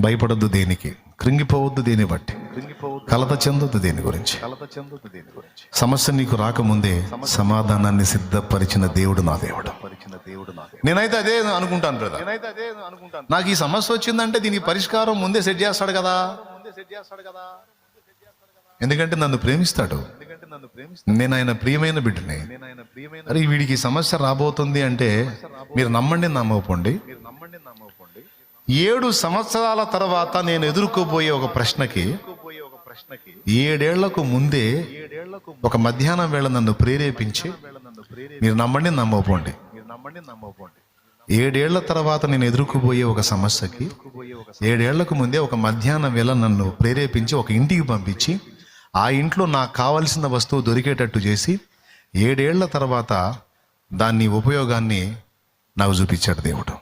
భయపడొద్దు దేనికి, కృంగిపోవద్దు దేని బట్టి, కలత చెందొద్దు దేని గురించి. సమస్య నీకు రాకముందే సమాధానాన్ని సిద్ధపరిచిన దేవుడు నా దేవుడు. నేనైతే అదే అనుకుంటాను బ్రదర్. నాకు ఈ సమస్య వచ్చిందంటే దీనికి పరిష్కారం ముందే సెట్ చేస్తాడు కదా. ఎందుకంటే నన్ను ప్రేమిస్తాడు. నేను ఆయన ప్రియమైన బిడ్డని. అరే వీడికి సమస్య రాబోతుంది అంటే మీరు నమ్మండి నమ్మకపోండి, 7 సంవత్సరాల తర్వాత నేను ఎదుర్కోబోయే ఒక ప్రశ్నకి 7 ఏళ్లకు ముందే ఒక మధ్యాహ్నం వేళ నన్ను ప్రేరేపించి, మీరు నమ్మండి నమ్మకపోండి, 7 ఏళ్ల తర్వాత నేను ఎదుర్కోబోయే ఒక సమస్యకి 7 ఏళ్లకు ముందే ఒక మధ్యాహ్నం వేళ నన్ను ప్రేరేపించి ఒక ఇంటికి పంపించి, ఆ ఇంట్లో నాకు కావలసిన వస్తువు దొరికేటట్టు చేసి 7 ఏళ్ల తర్వాత దాన్ని ఉపయోగాన్ని నాకు చూపించాడు దేవుడు.